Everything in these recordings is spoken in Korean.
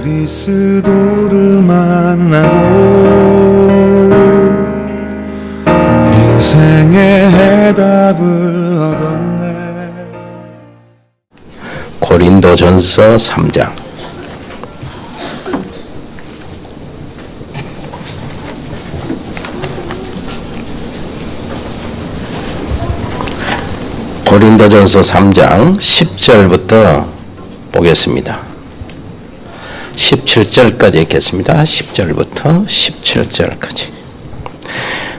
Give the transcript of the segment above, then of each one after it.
그리스도를 만나고 인생의 해답을 얻었네. 고린도전서 3장. 고린도전서 3장 10절부터 보겠습니다. 17절까지 읽겠습니다. 10절부터 17절까지.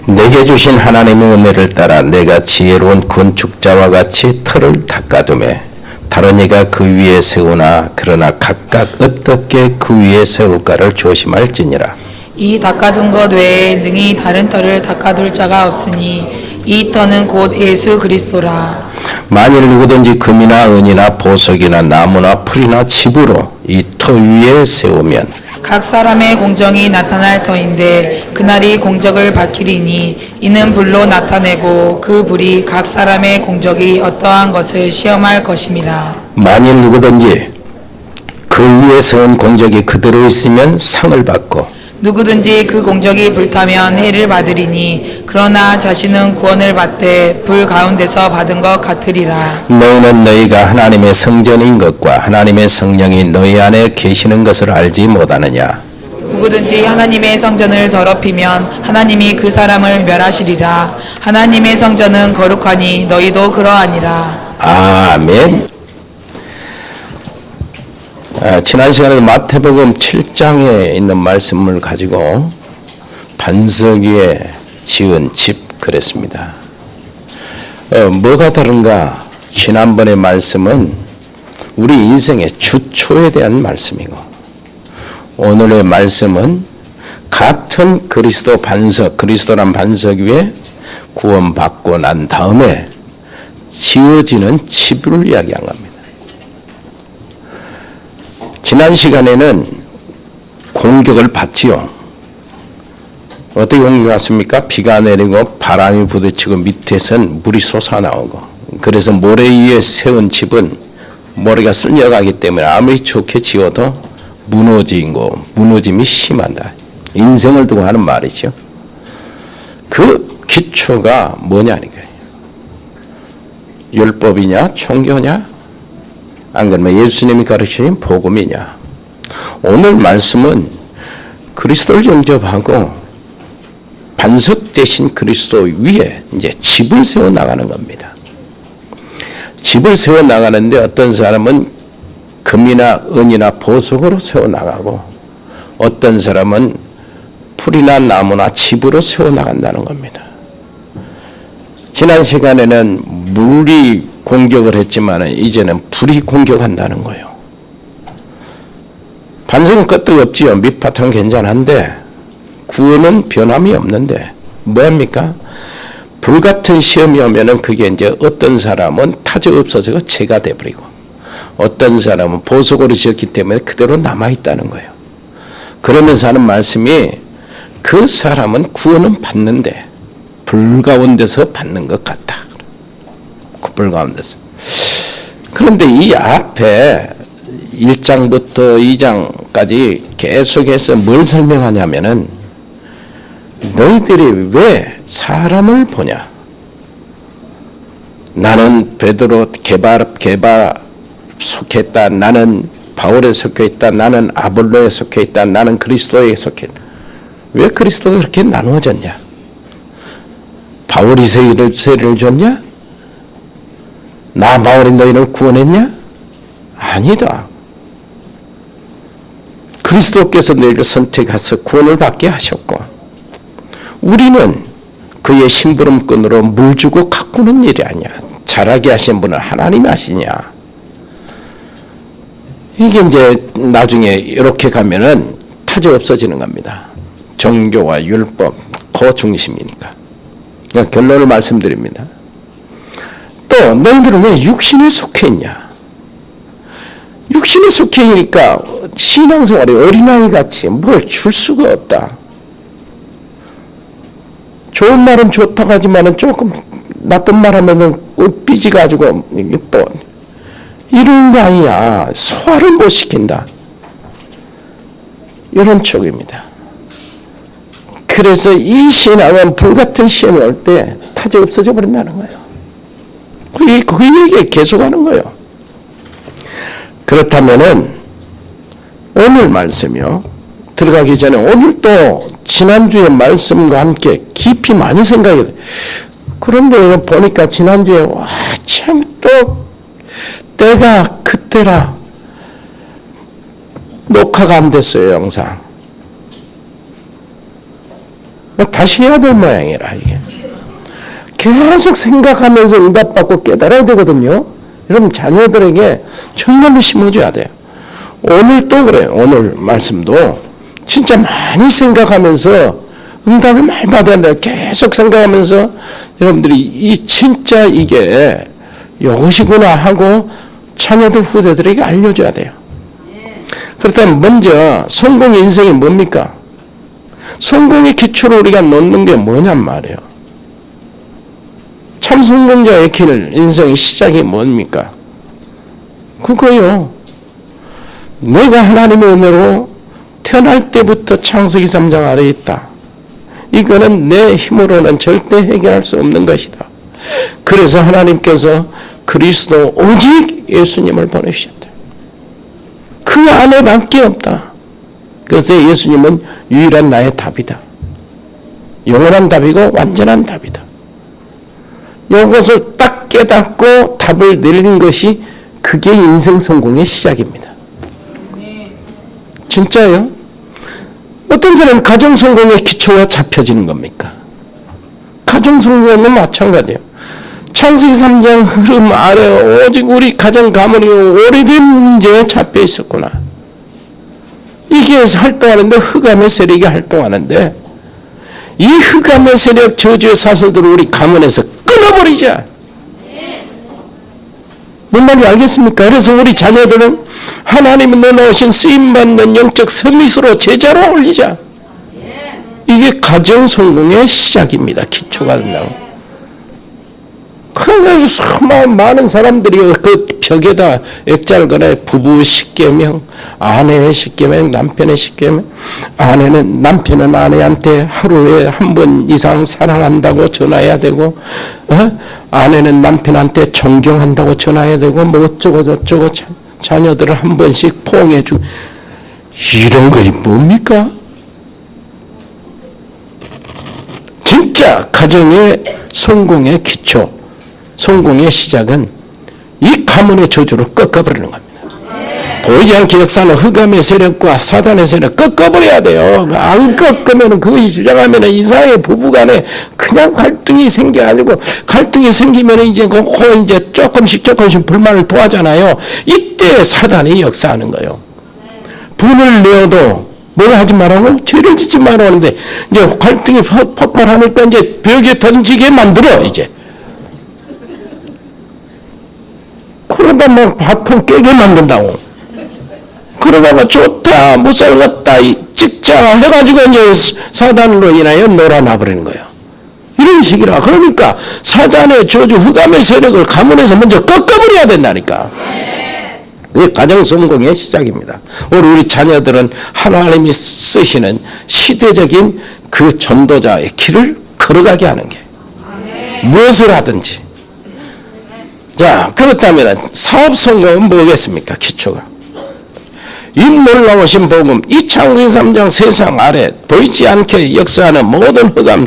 내게 주신 하나님의 은혜를 따라 내가 지혜로운 건축자와 같이 틀을 닦아두매 다른 이가 그 위에 세우나 그러나 각각 어떻게 그 위에 세울까를 조심할지니라. 이 닦아둔 것 외에 능히 다른 터를 닦아둘 자가 없으니 이 터는 곧 예수 그리스도라. 만일 누구든지 금이나 은이나 보석이나 나무나 풀이나 집으로 이 터 위에 세우면 각 사람의 공정이 나타날 터인데 그날이 공적을 밝히리니 이는 불로 나타내고 그 불이 각 사람의 공적이 어떠한 것을 시험할 것임이라. 만일 누구든지 그 위에 세운 공적이 그대로 있으면 상을 받고 누구든지 그 공적이 불타면 해를 받으리니 그러나 자신은 구원을 받되 불 가운데서 받은 것 같으리라. 너희는 너희가 하나님의 성전인 것과 하나님의 성령이 너희 안에 계시는 것을 알지 못하느냐. 누구든지 하나님의 성전을 더럽히면 하나님이 그 사람을 멸하시리라. 하나님의 성전은 거룩하니 너희도 그러하니라. 아멘. 지난 시간에 마태복음 7장에 있는 말씀을 가지고 반석 위에 지은 집 그랬습니다. 뭐가 다른가? 지난번의 말씀은 우리 인생의 주초에 대한 말씀이고 오늘의 말씀은 같은 그리스도 반석, 그리스도란 반석 위에 구원받고 난 다음에 지어지는 집을 이야기한 겁니다. 지난 시간에는 공격을 받지요. 어떻게 공격했습니까? 비가 내리고 바람이 부딪히고 밑에선 물이 솟아나오고 그래서 모래 위에 세운 집은 모래가 쓸려가기 때문에 아무리 좋게 지어도 무너지고 무너짐이 심하다. 인생을 두고 하는 말이죠. 그 기초가 뭐냐니까요. 율법이냐 종교냐 안 그러면 예수님이 가르치신 복음이냐. 오늘 말씀은 그리스도를 영접하고 반석 대신 그리스도 위에 이제 집을 세워 나가는 겁니다. 집을 세워 나가는데 어떤 사람은 금이나 은이나 보석으로 세워 나가고 어떤 사람은 풀이나 나무나 집으로 세워 나간다는 겁니다. 지난 시간에는 물이 공격을 했지만 이제는 불이 공격한다는 거예요. 반석은 끄떡없지요. 밑바탕은 괜찮은데 구원은 변함이 없는데 뭐합니까? 불같은 시험이 오면은 그게 이제 어떤 사람은 타적 없어서 재가 돼버리고 어떤 사람은 보석으로 지었기 때문에 그대로 남아있다는 거예요. 그러면서 하는 말씀이 그 사람은 구원은 받는데 불 가운데서 받는 것 같다. 불 가운데서. 그런데 이 앞에 1장부터 2장까지 계속해서 뭘 설명하냐면은 너희들이 왜 사람을 보냐? 나는 베드로 게바 속했다. 나는 바울에 속해 있다. 나는 아볼로에 속해 있다. 나는 그리스도에 속해 있다. 왜 그리스도가 그렇게 나누어졌냐? 바울이 세를 줬냐? 나 바울이 너희를 구원했냐? 아니다. 그리스도께서 너희를 선택해서 구원을 받게 하셨고 우리는 그의 심부름꾼으로 물 주고 가꾸는 일이 아니야. 잘하게 하신 분은 하나님이 하시냐. 이게 이제 나중에 이렇게 가면은 타지 없어지는 겁니다. 종교와 율법 그 중심이니까. 결론을 말씀드립니다. 또 너희들은 왜 육신에 속해 있냐? 육신에 속해 있으니까 신앙생활이 어린아이같이 뭘 줄 수가 없다. 좋은 말은 좋다고 하지만 조금 나쁜 말 하면은 삐지가지고 또 이런 거 아니야. 소화를 못 시킨다. 이런 쪽입니다. 그래서 이 신앙은 불같은 시험이 올 때 타지 없어져 버린다는 거예요. 그 얘기 계속하는 거예요. 그렇다면은 오늘 말씀이요. 들어가기 전에 오늘 또 지난주의 말씀과 함께 깊이 많이 생각해야 돼요. 그런데 보니까 지난주에 와 참 또 때가 그때라 녹화가 안 됐어요. 영상. 다시 해야 될 모양이라 이게. 계속 생각하면서 응답받고 깨달아야 되거든요. 여러분 자녀들에게 정말로 심어줘야 돼요. 오늘 또 그래요. 오늘 말씀도 진짜 많이 생각하면서 응답을 많이 받아야 돼요. 계속 생각하면서 여러분들이 이 진짜 이게 이것이구나 하고 자녀들 후대들에게 알려줘야 돼요. 그렇다면 먼저 성공의 인생이 뭡니까? 성공의 기초를 우리가 놓는 게 뭐냔 말이에요. 참 성공자의 길, 인생의 시작이 뭡니까? 그거요. 내가 하나님의 은혜로 태어날 때부터 창세기 3장 아래에 있다. 이거는 내 힘으로는 절대 해결할 수 없는 것이다. 그래서 하나님께서 그리스도 오직 예수님을 보내주셨다. 그 안에 밖에 없다. 그래서 예수님은 유일한 나의 답이다. 영원한 답이고 완전한 답이다. 이것을 딱 깨닫고 답을 내리는 것이 그게 인생 성공의 시작입니다. 진짜요? 어떤 사람은 가정 성공의 기초가 잡혀지는 겁니까? 가정 성공은 마찬가지예요. 창세기 3장 흐름 아래 오직 우리 가정 가문이 오래된 문제에 잡혀 있었구나. 이게 활동하는데 흑암의 세력이 활동하는데 이 흑암의 세력 저주의 사슬들을 우리 가문에서 끊어버리자. 뭔 말인지 알겠습니까? 그래서 우리 자녀들은 하나님이 넣어놓으신 쓰임받는 영적 서밋으로 제자로 올리자. 이게 가정 성공의 시작입니다. 기초가 된다고. 그래서 많은 사람들이 그 벽에다 액자를 걸어 부부 10계명, 아내의 10계명, 남편의 10계명. 남편은 아내한테 하루에 한 번 이상 사랑한다고 전화해야 되고, 아내는 남편한테 존경한다고 전화해야 되고, 뭐 어쩌고 저쩌고 자녀들을 한 번씩 포옹해 주고, 이런 것이 뭡니까? 진짜 가정의 성공의 기초, 성공의 시작은 이 가문의 저주를 꺾어버리는 겁니다. 보이지 않게 역사는 흑암의 세력과 사단의 세력 꺾어버려야 돼요. 안 꺾으면 그것이 주장하면 이사의 부부간에 그냥 갈등이 생겨가지고 갈등이 생기면 이제 이제 조금씩 불만을 토하잖아요. 이때 사단이 역사하는 거예요. 분을 내어도 뭐라 하지 말라고? 죄를 짓지 말라고 하는데 이제 갈등이 폭발하니까 이제 벽에 던지게 만들어 이제. 그러다 막 바풍 깨게 만든다고. 그러다가 좋다, 못 살겠다, 찍자 해가지고 이제 사단으로 인하여 놀아나버리는 거예요. 이런 식이라. 그러니까 사단의 저주, 흑암의 세력을 가문에서 먼저 꺾어버려야 된다니까. 그게 가정 성공의 시작입니다. 오늘 우리 자녀들은 하나님이 쓰시는 시대적인 그 전도자의 길을 걸어가게 하는 게 무엇을 하든지. 자, 그렇다면 사업 성공은 뭐겠습니까? 기초가. 이 놀라우신 복음, 이 창세기 3장 세상 아래 보이지 않게 역사하는 모든 흑암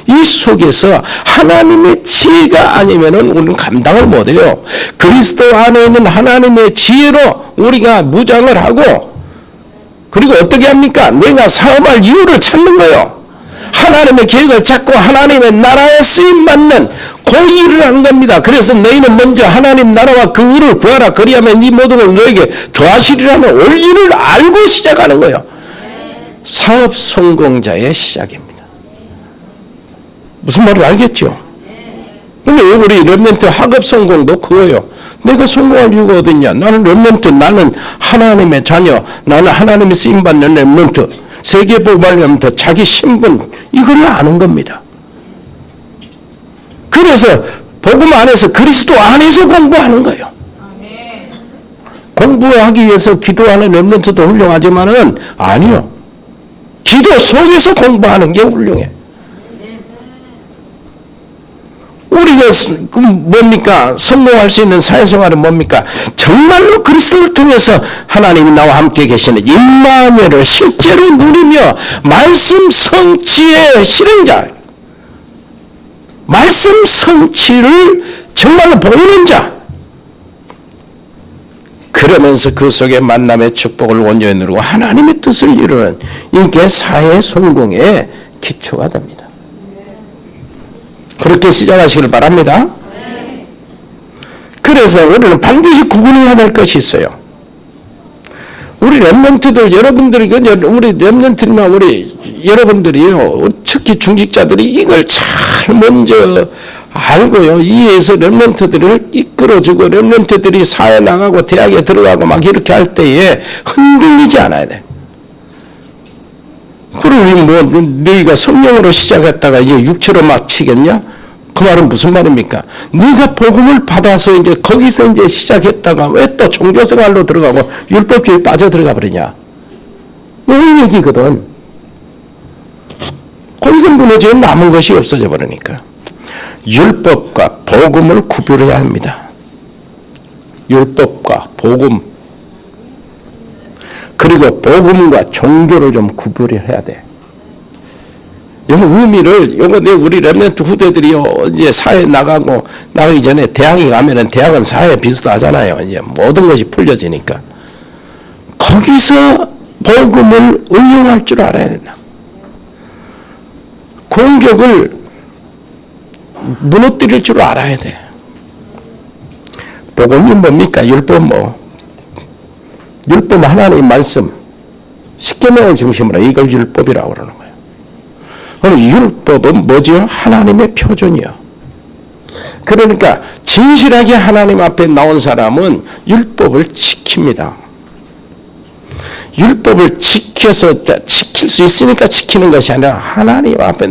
이 속에서 하나님의 지혜가 아니면은 우리는 감당을 못해요. 그리스도 안에 있는 하나님의 지혜로 우리가 무장을 하고, 그리고 어떻게 합니까? 내가 사업할 이유를 찾는 거예요. 하나님의 계획을 찾고 하나님의 나라에 쓰임받는 그 일을 하는 겁니다. 그래서 너희는 먼저 하나님 나라와 그 의를 구하라. 그리하면 이 모든 걸 너에게 더하시리라는 원리를 알고 시작하는 거예요. 사업 성공자의 시작입니다. 무슨 말을 알겠죠? 근데 우리 렘넌트 학업 성공도 그거예요. 내가 성공할 이유가 어딨냐? 나는 렘넌트, 나는 하나님의 자녀, 나는 하나님의 쓰임받는 렘넌트. 세계 복음하려면 자기 신분 이걸 아는 겁니다. 그래서 복음 안에서 그리스도 안에서 공부하는 거예요. 공부하기 위해서 기도하는 렘넌트도 훌륭하지만은 아니요. 기도 속에서 공부하는 게 훌륭해. 우리가 뭡니까? 성공할 수 있는 사회생활은 뭡니까? 정말로 그리스도를 통해서 하나님이 나와 함께 계시는 임마누엘을 실제로 누리며 말씀 성취의 실행자, 말씀 성취를 정말로 보이는 자, 그러면서 그 속에 만남의 축복을 온전히 누리고 하나님의 뜻을 이루는 이게 사회 성공의 기초가 됩니다. 그렇게 시작하시길 바랍니다. 그래서 우리는 반드시 구분해야 될 것이 있어요. 우리 렘넌트들, 여러분들이, 우리 렘넌트나 우리 여러분들이요, 특히 중직자들이 이걸 잘 먼저 알고요, 이해해서 렘넌트들을 이끌어주고 렘넌트들이 사회 나가고 대학에 들어가고 막 이렇게 할 때에 흔들리지 않아야 돼. 그럼 뭐 너희가 성령으로 시작했다가 이제 육체로 막 치겠냐? 그 말은 무슨 말입니까? 네가 복음을 받아서 이제 거기서 이제 시작했다가 왜 또 종교생활로 들어가고 율법주의 빠져 들어가 버리냐? 이런 얘기거든. 거기서 무너지면 남은 것이 없어져 버리니까. 율법과 복음을 구별해야 합니다. 율법과 복음, 그리고 복음과 종교를 좀 구별해야 돼. 이 의미를, 요거 내 우리 렘넌트 후대들이요, 이제 사회 나가기 전에 대학에 가면은 대학은 사회 비슷하잖아요. 이제 모든 것이 풀려지니까. 거기서 복음을 응용할 줄 알아야 된다. 공격을 무너뜨릴 줄 알아야 돼. 복음이 뭡니까? 율법 율법 하나님의 말씀, 십계명을 중심으로 이걸 율법이라고 그러는 거예요. 그럼 율법은 뭐죠? 하나님의 표준이요. 그러니까 진실하게 하나님 앞에 나온 사람은 율법을 지킵니다. 율법을 지켜서 지킬 수 있으니까 지키는 것이 아니라 하나님 앞에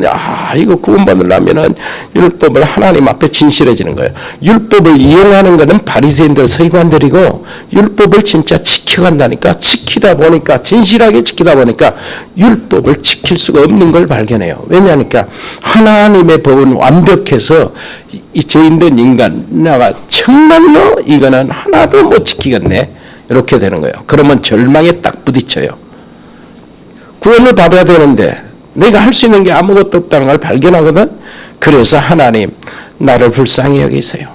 이거 구원받으려면은 율법을 하나님 앞에 진실해지는 거예요. 율법을 이용하는 것은 바리새인들, 서기관들이고 율법을 진짜 지켜간다니까, 지키다 보니까, 진실하게 지키다 보니까 율법을 지킬 수가 없는 걸 발견해요. 왜냐하니까 하나님의 법은 완벽해서 이 죄인된 인간, 나가 정말로 이거는 하나도 못 지키겠네, 이렇게 되는 거예요. 그러면 절망에 딱 부딪혀요. 구원을 받아야 되는데 내가 할 수 있는 게 아무것도 없다는 걸 발견하거든. 그래서 하나님, 나를 불쌍히 여기세요.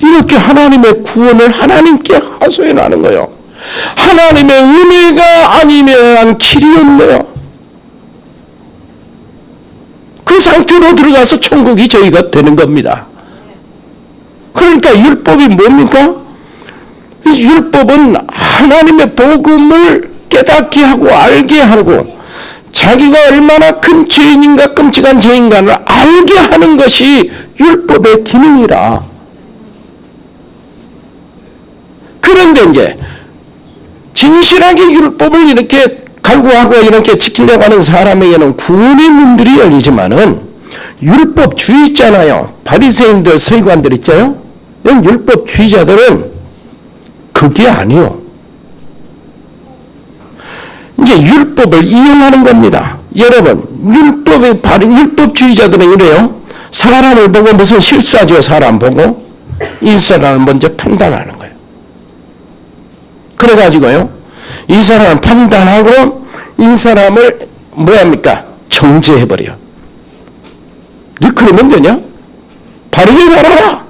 이렇게 하나님의 구원을 하나님께 하소해 나는 거예요. 하나님의 은혜가 아니면 길이 없네요. 그 상태로 들어가서 천국이 저희가 되는 겁니다. 그러니까 율법이 뭡니까? 율법은 하나님의 복음을 깨닫게 하고 알게 하고 자기가 얼마나 큰 죄인인가, 끔찍한 죄인가를 알게 하는 것이 율법의 기능이라. 그런데 이제 진실하게 율법을 이렇게 갈구하고 이렇게 지키려고 하는 사람에게는 구원의 문들이 열리지만은 율법주의 있잖아요. 바리새인들, 서기관들 있잖아요. 이런 율법주의자들은 그게 아니요. 이제 율법을 이용하는 겁니다. 여러분, 율법주의자들은 이래요. 사람을 보고 무슨 실사죠, 사람 보고? 이 사람을 먼저 판단하는 거예요. 그래가지고요, 이 사람을 판단하고 이 사람을 뭐합니까? 정죄해버려. 네 그러면 되냐? 바르게 살아라.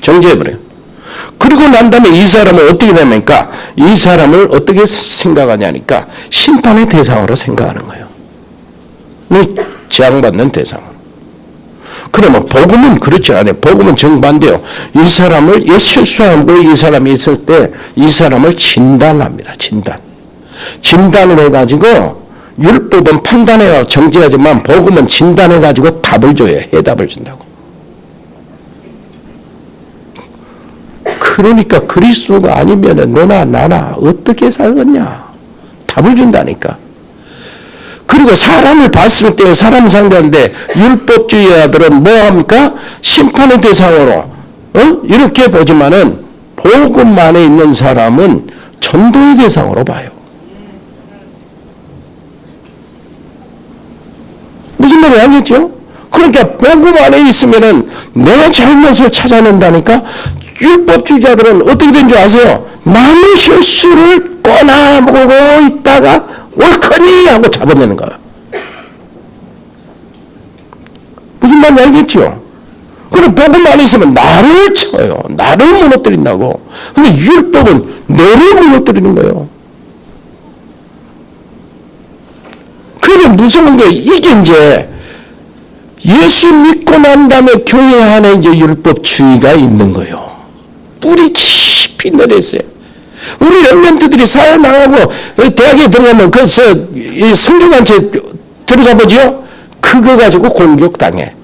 정죄해버려. 그리고 난 다음에 이 사람을 어떻게 됩니까? 이 사람을 어떻게 생각하냐니까 심판의 대상으로 생각하는 거예요. 재앙받는 대상으로. 그러면 복음은 그렇지 않아요. 복음은 정반대요. 이 사람을 실수하고 이 사람이 있을 때 이 사람을 진단합니다. 진단을 해가지고 율법은 판단해서 정죄하지만 복음은 진단해가지고 답을 줘요. 해답을 준다고. 그러니까 그리스도가 아니면 너나 나나 어떻게 살겠냐. 답을 준다니까. 그리고 사람을 봤을 때 사람 상대인데 율법주의자들은 뭐합니까? 심판의 대상으로 이렇게 보지만은 복음 안에 있는 사람은 전도의 대상으로 봐요. 무슨 말인지 알겠죠? 그러니까 복음 안에 있으면은 내 잘못을 찾아낸다니까. 율법주의자들은 어떻게 된 줄 아세요? 남의 실수를 꺼나보고 있다가 옳거니 하고 잡아내는 거야. 무슨 말인지 알겠죠? 그럼 복음 안에 있으면 나를 쳐요. 나를 무너뜨린다고. 근데 율법은 너를 무너뜨리는 거예요. 그게 무서운 게 이게 이제 예수 믿고 난 다음에 교회 안에 이제 율법주의가 있는 거예요. 뿌리 깊이 내렸어요. 우리 렘넌트들이 사회 나가고 대학에 들어가면 그래서 성경한테 들어가 보죠. 그거 가지고 공격당해.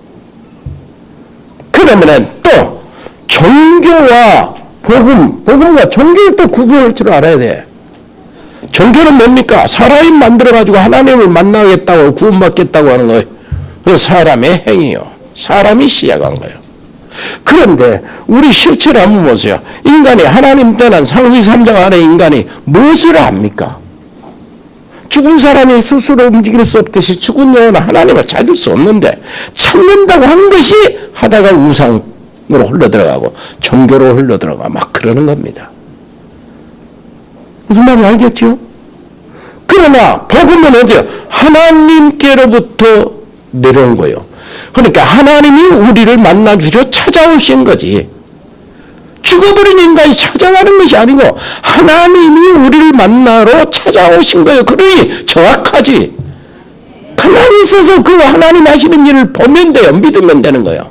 그러면 또 종교와 복음과 종교를 또 구분할 줄 알아야 돼. 종교는 뭡니까? 사람이 만들어가지고 하나님을 만나겠다고 구원받겠다고 하는 거예요. 그래서 사람의 행위요. 사람이 시작한 거예요. 그런데 우리 실체를 한번 보세요. 인간이 하나님 떠난 상세기 3장 안에 인간이 무엇을 압니까? 죽은 사람이 스스로 움직일 수 없듯이 죽은 영혼은 하나님을 찾을 수 없는데 찾는다고 한 것이 하다가 우상으로 흘러들어가고 종교로 흘러들어가 막 그러는 겁니다. 무슨 말인지 알겠죠? 그러나 복음은 어디요? 하나님께로부터 내려온 거예요. 그러니까 하나님이 우리를 만나주려 찾아오신 거지. 죽어버린 인간이 찾아가는 것이 아니고 하나님이 우리를 만나러 찾아오신 거예요. 그러니 정확하지. 가만히 있어서 그 하나님 하시는 일을 보면 돼요. 믿으면 되는 거예요.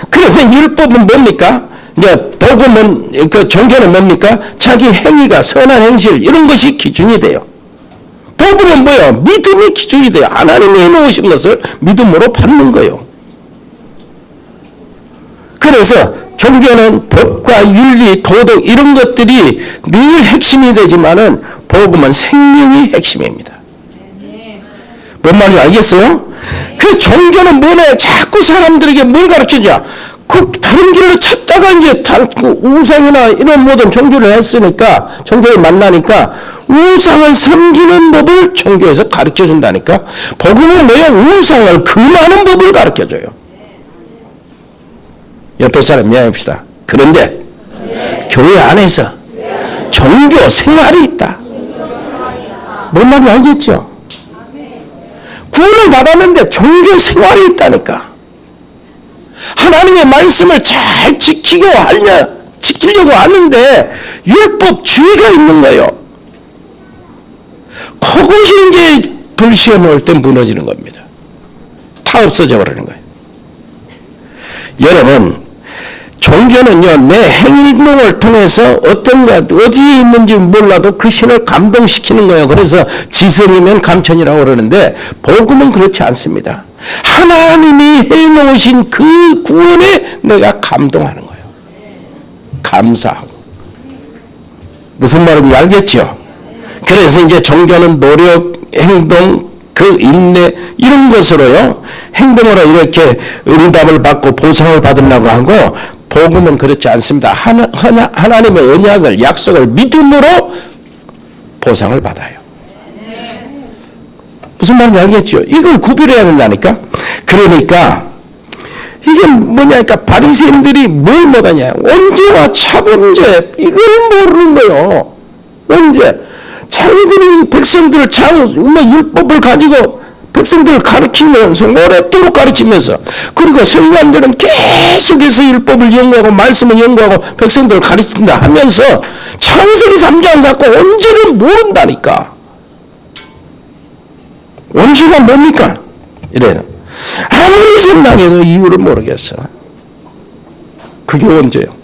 그래서 율법은 뭡니까? 이제 복음은 그 종교는 뭡니까? 자기 행위가 선한 행실 이런 것이 기준이 돼요. 복음은 뭐예요? 믿음이 기준이 돼요. 하나님이 해놓으신 것을 믿음으로 받는 거예요. 그래서 종교는 법과 윤리, 도덕 이런 것들이 늘 핵심이 되지만은 복음은 생명이 핵심입니다. 뭔 말인지 알겠어요? 그 종교는 뭐냐? 자꾸 사람들에게 뭘 가르치냐? 그 다른 길로 찾다가 이제 우상이나 이런 모든 종교를 했으니까 종교를 만나니까 우상을 섬기는 법을 종교에서 가르쳐 준다니까. 복음은 뭐예요? 우상을 금하는 법을 가르쳐 줘요. 옆에 사람 이야기합시다. 그런데 교회 안에서 종교 생활이 있다. 뭔 말인지 알겠죠? 구원을 받았는데 종교 생활이 있다니까. 하나님의 말씀을 잘 지키려고 하는데 율법주의가 있는 거예요. 그것이 이제 불시험 올 때 무너지는 겁니다. 다 없어져 버리는 거예요. 여러분, 종교는요, 내 행동을 통해서 어떤가, 어디에 있는지 몰라도 그 신을 감동시키는 거예요. 그래서 지성이면 감천이라고 그러는데, 복음은 그렇지 않습니다. 하나님이 해놓으신 그 구원에 내가 감동하는 거예요. 감사하고. 무슨 말인지 알겠죠? 그래서 이제 종교는 노력, 행동, 그 인내 이런 것으로요 행동으로 이렇게 응답을 받고 보상을 받으려고 하고, 복음은 그렇지 않습니다. 하나님의 언약을 약속을 믿음으로 보상을 받아요. 무슨 말인지 알겠죠? 이걸 구별해야 된다니까. 그러니까 이게 뭐냐니까 바리새인들이 뭘 못하냐? 언제와 차범죄 이걸 모르는 거예요. 언제? 자기들이 백성들을 율법을 가지고 백성들을 가르치면서 오랫도록 가르치면서, 그리고 서기관들은 계속해서 율법을 연구하고 말씀을 연구하고 백성들을 가르친다 하면서 창세기 3장 사건 언제를 모른다니까. 언제가 뭡니까? 이래요. 아무리 생각해도 이유를 모르겠어. 그게 언제요?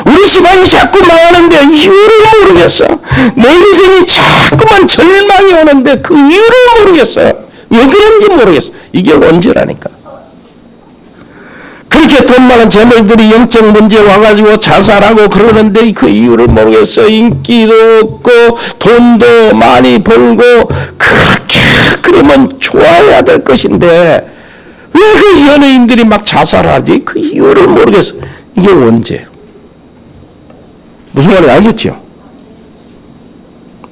우리 시간이 자꾸 망하는데 이유를 모르겠어. 내 인생이 자꾸만 절망이 오는데 그 이유를 모르겠어. 왜 그런지 모르겠어. 이게 언제라니까. 그렇게 돈 많은 재물들이 영적 문제 와가지고 자살하고 그러는데 그 이유를 모르겠어. 인기도 없고 돈도 많이 벌고 그렇게 그러면 좋아야 될 것인데 왜 그 연예인들이 막 자살하지? 그 이유를 모르겠어. 이게 언제? 무슨 말인지 알겠죠?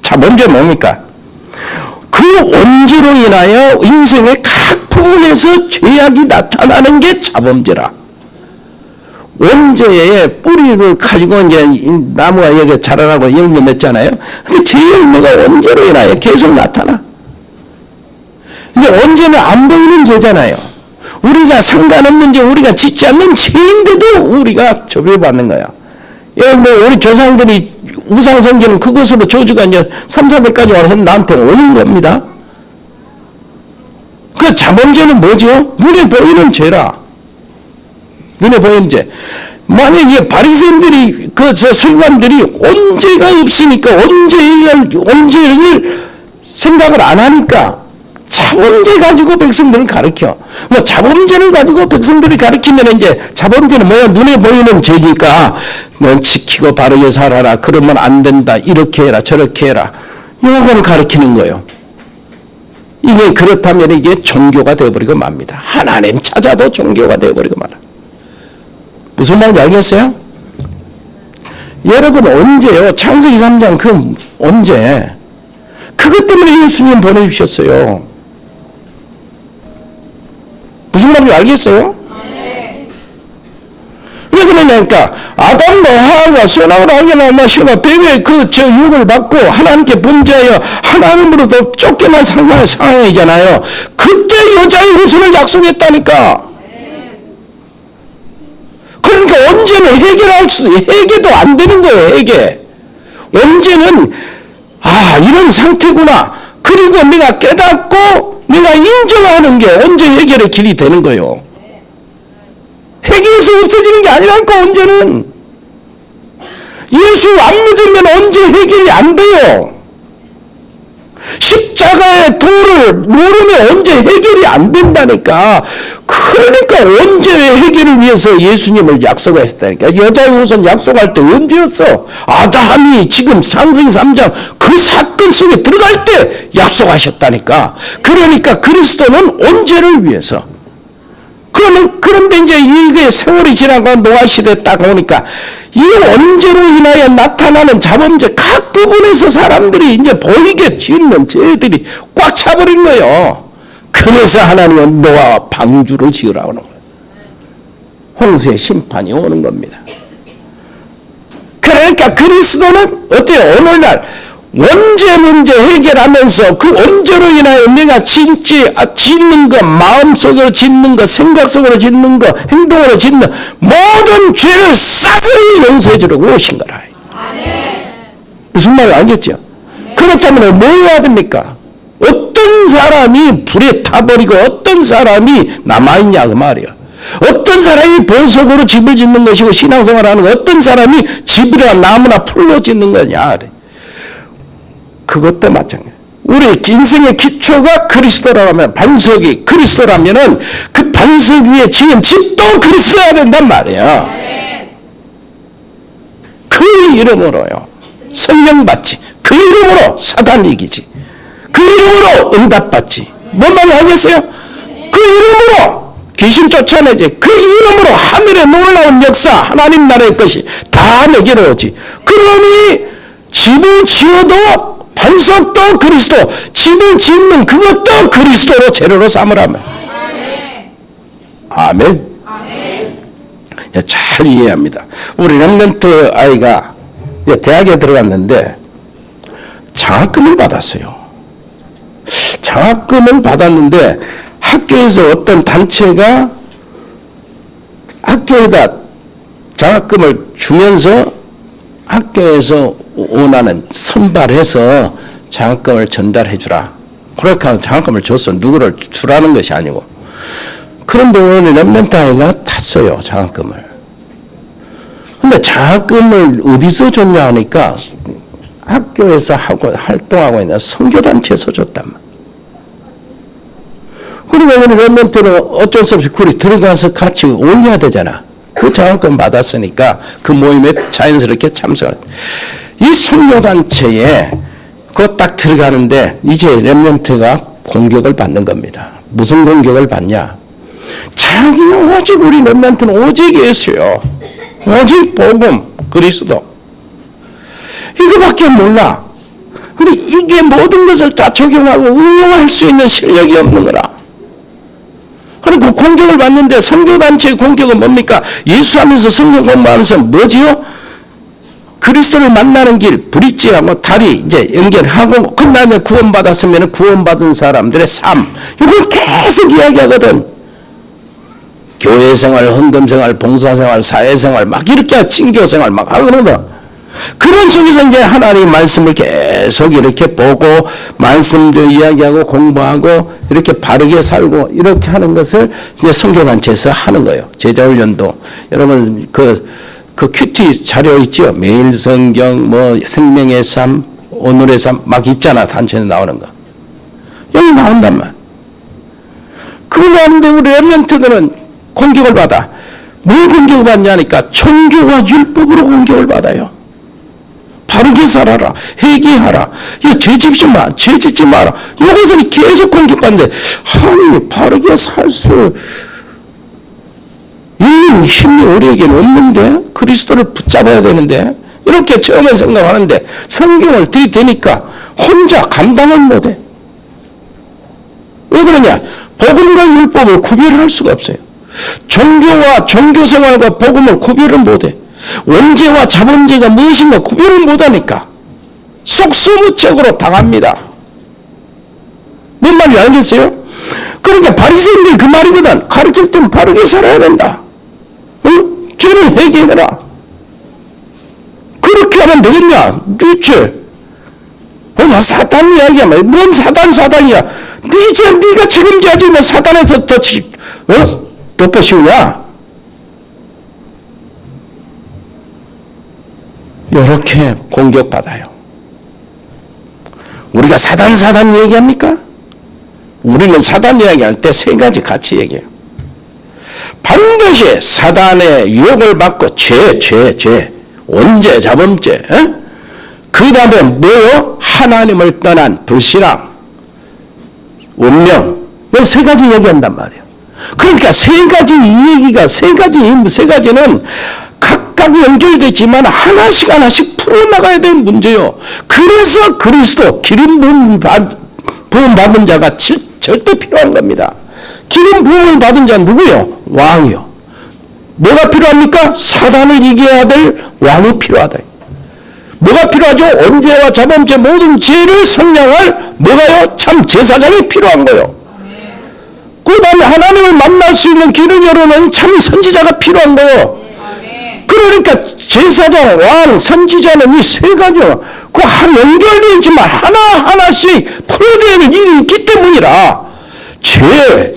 자범죄 뭡니까? 그 원죄로 인하여 인생의 각 부분에서 죄악이 나타나는 게 자범죄라. 원죄의 뿌리를 가지고 이제 나무가 여기 자라나고 열매 맺잖아요. 근데 제 열매가 원죄로 인하여 계속 나타나. 근데 원죄는 안 보이는 죄잖아요. 우리가 상관없는 죄, 우리가 짓지 않는 죄인데도 우리가 처벌받는 거야. 우리 조상들이 우상 섬기는 그것으로 저주가 이제 3, 4대까지 와서 나한테 오는 겁니다. 그 자범죄는 뭐죠? 눈에 보이는 죄라. 눈에 보이는 죄. 만약에 바리새인들이 저 서기관들이 언제가 없으니까 언제를 생각을 안 하니까 자범죄 가지고 백성들을 가르쳐. 뭐 자범죄를 가지고 백성들을 가르치면 이제 자범죄는 뭐야? 눈에 보이는 죄니까 넌 지키고 바르게 살아라. 그러면 안 된다. 이렇게 해라. 저렇게 해라. 이런 걸 가르치는 거예요. 이게 그렇다면 이게 종교가 되어버리고 맙니다. 하나님 찾아도 종교가 되어버리고 말아. 무슨 말인지 알겠어요? 여러분 언제요? 창세기 3장 그 언제? 그것 때문에 예수님 보내주셨어요. 무슨 말인지 알겠어요? 왜 그러냐니까 아담과 하와가 선악을 하거나 마시거나 뱀의 저 유혹을 받고 하나님께 범죄하여 하나님으로도 쫓겨난 상황이잖아요. 그때 여자의 후손을 약속했다니까. 그러니까 언제는 해결도 안 되는 거예요. 해결. 언제는 이런 상태구나. 그리고 내가 깨닫고 내가 인정하는 게 언제 해결의 길이 되는 거예요. 해결에서 없어지는 게 아니라니까. 언제는 예수 안 믿으면 언제 해결이 안 돼요. 십자가의 도를 모르면 언제 해결이 안 된다니까. 그러니까 언제 해결을 위해서 예수님을 약속했다니까. 여자의 후손 약속할 때 언제였어? 아담이 지금 창세기 3장 그 사건 속에 들어갈 때 약속하셨다니까. 그러니까 그리스도는 언제를 위해서. 그런데 이제 이게 세월이 지나고 노아시대 딱 오니까 이 원죄로 인하여 나타나는 자범죄 각 부분에서 사람들이 이제 보이게 짓는 죄들이 꽉 차버린 거예요. 그래서 하나님은 노아와 방주로 지으라고 하는 거예요. 홍수의 심판이 오는 겁니다. 그러니까 그리스도는 어때요? 오늘날 원죄 문제 해결하면서 그 원죄로 인하여 내가 짓는 거, 마음속으로 짓는 거, 생각 속으로 짓는 거, 행동으로 짓는 모든 죄를 싸그리 용서해 주려고 오신 거라. 무슨 말을 알겠죠? 그렇다면 뭐 해야 됩니까? 어떤 사람이 불에 타버리고 어떤 사람이 남아있냐 그 말이야. 어떤 사람이 보석으로 집을 짓는 것이고 신앙생활하는 거, 어떤 사람이 집이나 나무나 풀로 짓는 거냐. 그것도 마찬가지예요. 우리 인생의 기초가 그리스도라면, 반석이 그리스도라면은 그 반석 위에 지은 집도 그리스도여야 된단 말이에요. 그 이름으로요. 성령 받지. 그 이름으로 사단 이기지. 그 이름으로 응답받지. 뭔 말인지 알겠어요? 그 이름으로 귀신 쫓아내지. 그 이름으로 하늘의 놀라운 역사, 하나님 나라의 것이 다 내게로 오지. 그러니 집을 지어도 반석도 그리스도, 집을 짓는 그것도 그리스도로 재료로 삼으라면. 아멘. 잘 이해합니다. 우리 렘넌트 아이가 대학에 들어갔는데 장학금을 받았어요. 장학금을 받았는데 학교에서 어떤 단체가 학교에다 장학금을 주면서 학교에서 원하는 선발해서 장학금을 전달해 주라. 그렇게 하면 장학금을 줬어. 누구를 주라는 것이 아니고. 그런데 오늘 렘넌트 아이가 탔어요. 장학금을. 근데 장학금을 어디서 줬냐 하니까 학교에서 활동하고 있는 선교단체에서 줬단 말이야. 그리고 오늘 렘넌트는 어쩔 수 없이 그리 들어가서 같이 올려야 되잖아. 그 장학금 받았으니까 그 모임에 자연스럽게 참석을. 이 선교단체에 그거 딱 들어가는데 이제 렘넌트가 공격을 받는 겁니다. 무슨 공격을 받냐? 자기 오직 우리 렘넌트는 오직 예수요. 오직 복음, 그리스도. 이거밖에 몰라. 근데 이게 모든 것을 다 적용하고 응용할 수 있는 실력이 없는 거라. 그리고 공격을 받는데 선교단체의 공격은 뭡니까? 예수하면서 성경 공부하면서 뭐지요? 그리스도를 만나는 길, 브릿지하고 다리 이제 연결하고 그 다음에 구원받았으면 구원받은 사람들의 삶. 이걸 계속 이야기하거든. 교회생활, 헌금생활, 봉사생활, 사회생활 막 이렇게 친교생활 막 하거든. 그런 속에서 이제 하나님의 말씀을 계속 이렇게 보고 말씀도 이야기하고 공부하고 이렇게 바르게 살고 이렇게 하는 것을 이제 선교단체에서 하는 거예요. 제자훈련도 여러분 그 큐티 자료 있죠? 매일 성경 뭐 생명의 삶, 오늘의 삶 막 있잖아. 단체에 나오는 거. 여기 나온단 말. 그거 나오는데 우리 렘넌트들은 공격을 받아. 뭘 공격을 받냐니까 종교와 율법으로 공격을 받아요. 바르게 살아라. 회개하라. 죄 짓지 마. 죄 짓지 마라. 이것을 계속 공격받는데 아니 바르게 살 수 있는 힘이 우리에게는 없는데 그리스도를 붙잡아야 되는데 이렇게 처음에 생각하는데 성경을 들이대니까 혼자 감당을 못해. 왜 그러냐? 복음과 율법을 구별할 수가 없어요. 종교와 종교생활과 복음을 구별을 못해. 원죄와 자범죄가 무엇인가 구별을 못하니까 속수무책으로 당합니다. 뭔 말인지 알겠어요? 그러니까 바리새인들이 그 말이거든. 가르칠 때는 바르게 살아야 된다. 응? 죄를 회개해라. 그렇게 하면 되겠냐? 그렇지. 사탄 이야기하면 뭔 사단이야. 네가 책임져야지 뭐 사단에서 더 덮어씌우냐? 이렇게 공격받아요. 우리가 사단 얘기합니까? 우리는 사단 이야기할 때 세 가지 같이 얘기해요. 반드시 사단의 유혹을 받고 죄, 원죄, 자범죄, 그 다음에 뭐요? 하나님을 떠난 불신앙, 운명, 이 세 가지 얘기한단 말이에요. 그러니까 세 가지 이 얘기가 세 가지는 각각 연결되지만 하나씩 풀어나가야 될 문제요. 그래서 그리스도 기름 부음 받은 자가 절대 필요한 겁니다. 기름 부음을 받은 자는 누구요? 왕이요. 뭐가 필요합니까? 사단을 이겨야 될 왕이 필요하다. 뭐가 필요하죠? 원죄와 자범죄 모든 죄를 성량할 뭐가요? 참 제사장이 필요한 거요. 그 다음에 하나님을 만날 수 있는 길을 열어놓은 참 선지자가 필요한 거요. 그러니까 제사장, 왕, 선지자는 이 세 가지요. 그 연결되어 있지만 하나하나씩 풀어내는 일이 있기 때문이라 죄,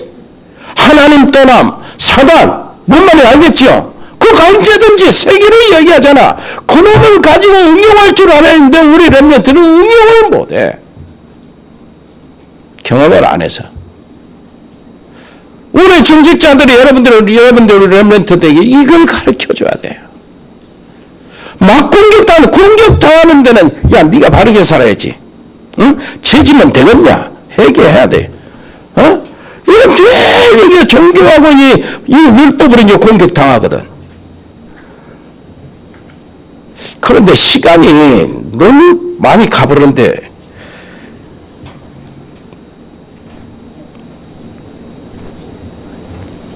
하나님 떠남, 사단, 뭔 말인지 알겠죠? 그 언제든지 세 개를 얘기하잖아. 그놈을 가지고 응용할 줄 알았는데 우리 렘넌트는 응용을 못해. 경험을 안 해서. 우리 중직자들이 여러분들 렘넌트들에게 이걸 가르쳐줘야 돼요. 막 공격당하는 데는 야 네가 바르게 살아야지. 응? 죄지면 되겠냐? 회개해야 돼. 이게 종교하고 이 율법으로 이제 공격당하거든. 그런데 시간이 너무 많이 가버렸는데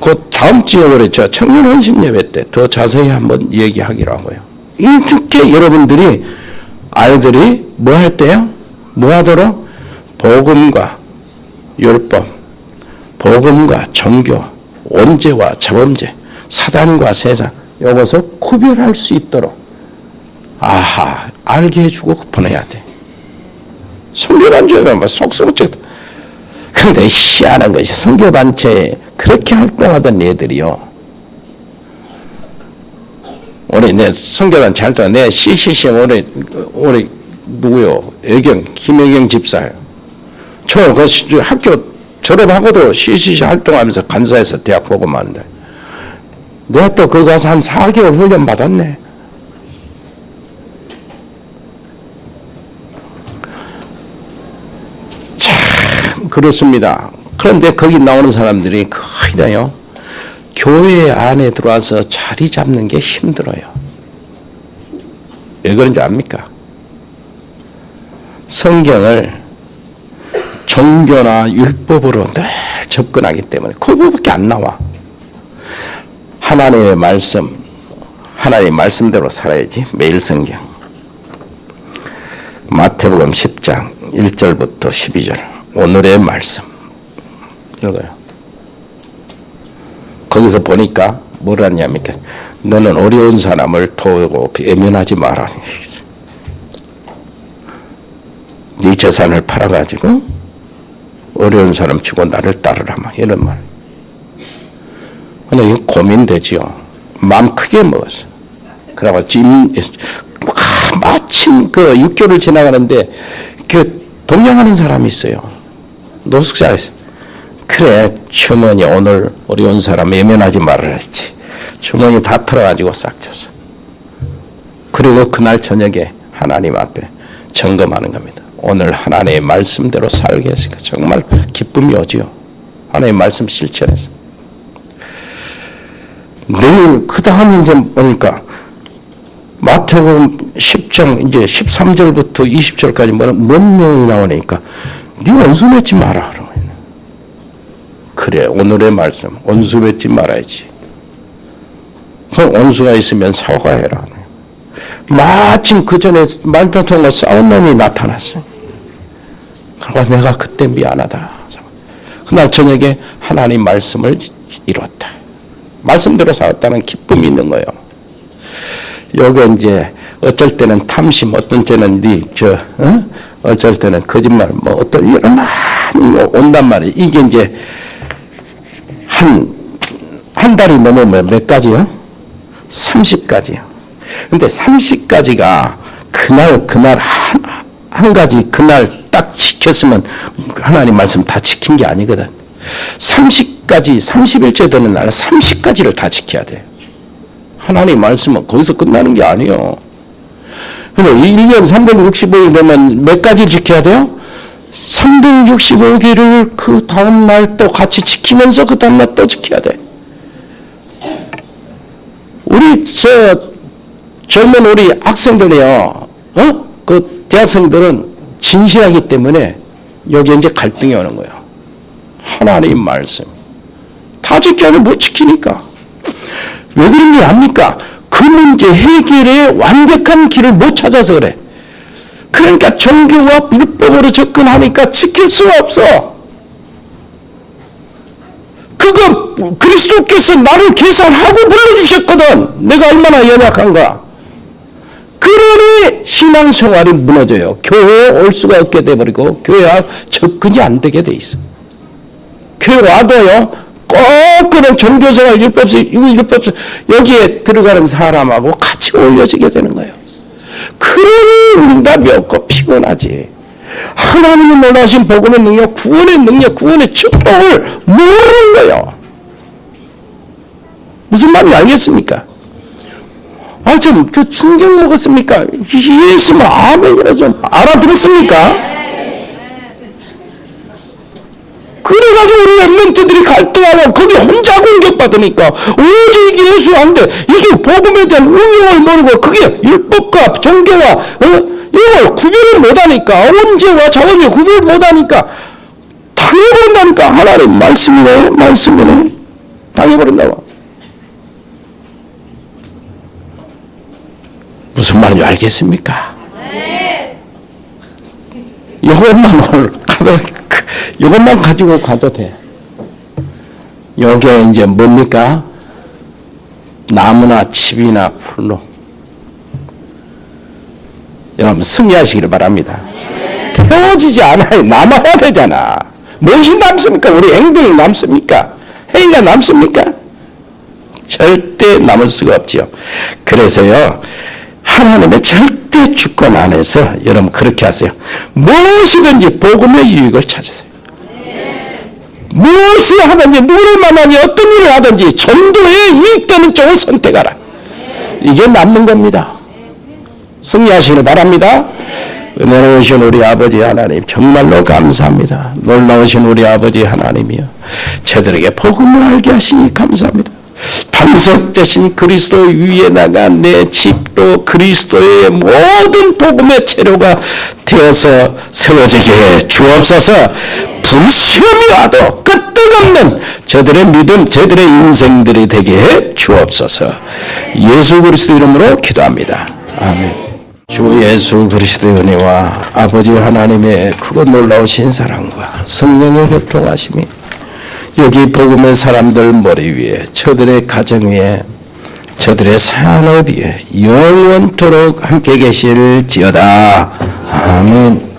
곧 다음 주에 그랬죠. 청년 헌신 예배 때 더 자세히 한번 얘기하기로 하고요. 이렇게 여러분들이 아이들이 뭐 할 때요? 뭐 하도록? 복음과 율법, 복음과 종교, 원죄와 자범죄, 사단과 세상 이것을 구별할 수 있도록 알게 해주고 보내야 돼. 선교단체가 뭐 속속적. 그런데 희한한 것이 선교단체에 그렇게 활동하던 애들이요. 올해 내 선교단체 활동, 내 CCC 올해 누구요? 김혜경 집사요. 저 그 학교 졸업하고도 CCC 활동하면서 간사에서 대학 보고 마는데 내가 또 거기 가서 한 4개월 훈련 받았네. 참 그렇습니다. 그런데 거기 나오는 사람들이 거의 다요 교회 안에 들어와서 자리 잡는 게 힘들어요. 왜 그런 줄 압니까? 성경을 종교나 율법으로 늘 접근하기 때문에 그거밖에 안 나와. 하나님의 말씀, 하나님의 말씀대로 살아야지. 매일 성경. 마태복음 10장 1절부터 12절 오늘의 말씀 읽어요. 거기서 보니까 뭐라 하냐니까 너는 어려운 사람을 도우고 외면하지 마라. 네 재산을 팔아가지고 어려운 사람 치고 나를 따르라 막 이런 말. 근데 이거 고민되지요. 마음 크게 먹었어. 그러고 마침 그 6개월을 지나가는데 그 동행하는 사람이 있어요. 노숙자에서. 그래 주머니 오늘 어려운 사람 외면하지 말아라 했지. 주머니 다 털어가지고 싹 쳤어. 그리고 그날 저녁에 하나님 앞에 점검하는 겁니다. 오늘 하나님의 말씀대로 살게 했으니까 정말 기쁨이 오지요. 하나님의 말씀 실천해서. 내일 그 다음 이제 보니까 마태복음 10장 이제 13절부터 20절까지 뭔 내용이 나오니까 네 원수 맺지 마라. 그래 오늘의 말씀 원수 맺지 말아야지. 원수가 있으면 사과해라. 마침 그 전에 말다툼과 싸운 놈이 나타났어. 그러고 내가 그때 미안하다. 그날 저녁에 하나님 말씀을 이뤘다. 말씀대로 살았다는 기쁨이 있는 거예요. 요게 이제 어쩔 때는 탐심, 어떤 때는 어쩔 때는 거짓말, 뭐 어떤 이런 많이 온단 말이에요. 이게 이제 한 달이 넘으면 몇 가지요? 30가지요. 근데 30가지가 그날 한 가지 그날 딱 지켰으면 하나님 말씀 다 지킨 게 아니거든. 30가지, 30일째 되는 날 30가지를 다 지켜야 돼. 하나님 말씀은 거기서 끝나는 게 아니에요. 근데 1년 365일 되면 몇 가지 지켜야 돼요? 365개를 그 다음날 또 같이 지키면서 그 다음날 또 지켜야 돼. 우리 젊은 우리 학생들이요, 그 대학생들은 진실하기 때문에 여기 이제 갈등이 오는 거예요. 하나님 말씀 다 지켜야 돼. 못 지키니까. 왜 그런 게 압니까? 그 문제 해결에 완벽한 길을 못 찾아서 그래. 그러니까 종교와 율법으로 접근하니까 지킬 수가 없어. 그거 그리스도께서 나를 계산하고 불러주셨거든. 내가 얼마나 연약한가. 그러니 신앙생활이 무너져요. 교회에 올 수가 없게 돼버리고 교회와 접근이 안 되게 돼 있어. 교회 와도요, 꼭 그런 종교생활 율법서 여기에 들어가는 사람하고 같이 어울려지게 되는 거예요. 그러니 응답이 없고 피곤하지. 하나님이 놀라신 복음의 능력, 구원의 능력, 구원의 축복을 모르는 거예요. 무슨 말인지 알겠습니까? 좀 충격 먹었습니까? 이해했으면 아멘이라 좀 알아들었습니까? 그래가지고 우리 랩런트들이 갈등하고 거기 혼자 공격받으니까 오직 예수 안 돼. 이게 복음에 대한 응용을 모르고 그게 율법과 종교와 이걸 구별을 못하니까 언제와 자원이 구별 못하니까 당해버린다니까. 하나님 말씀이네 당해버린다고. 무슨 말인지 알겠습니까? 이것만 오늘 이것만 가지고 가도 돼. 요게 이제 뭡니까? 나무나 칩이나 풀로. 여러분 승리하시기를 바랍니다. 태워지지 않아요. 남아야 되잖아. 무엇이 남습니까? 우리 행동이 남습니까? 행위가 남습니까? 절대 남을 수가 없지요. 그래서요, 하나님의 절대 주권 안에서 여러분 그렇게 하세요. 무엇이든지 복음의 유익을 찾으세요. 무엇을 하든지 누구를 만나니 어떤 일을 하든지 전도에 유익되는 쪽을 선택하라. 이게 남는 겁니다. 승리하시길 바랍니다. 은혜로우신 우리 아버지 하나님 정말로 감사합니다. 놀라우신 우리 아버지 하나님이여 저들에게 복음을 알게 하시니 감사합니다. 반석 되신 그리스도 위에 나가 내 집도 그리스도의 모든 복음의 체료가 되어서 세워지게 해 주옵소서. 불시험이 와도 끄떡없는 저들의 믿음, 저들의 인생들이 되게 해 주옵소서. 예수 그리스도 이름으로 기도합니다. 아멘. 주 예수 그리스도의 은혜와 아버지 하나님의 크고 놀라우신 사랑과 성령의 교통하심이 여기 복음의 사람들 머리 위에, 저들의 가정 위에, 저들의 산업 위에 영원토록 함께 계실지어다. 아멘.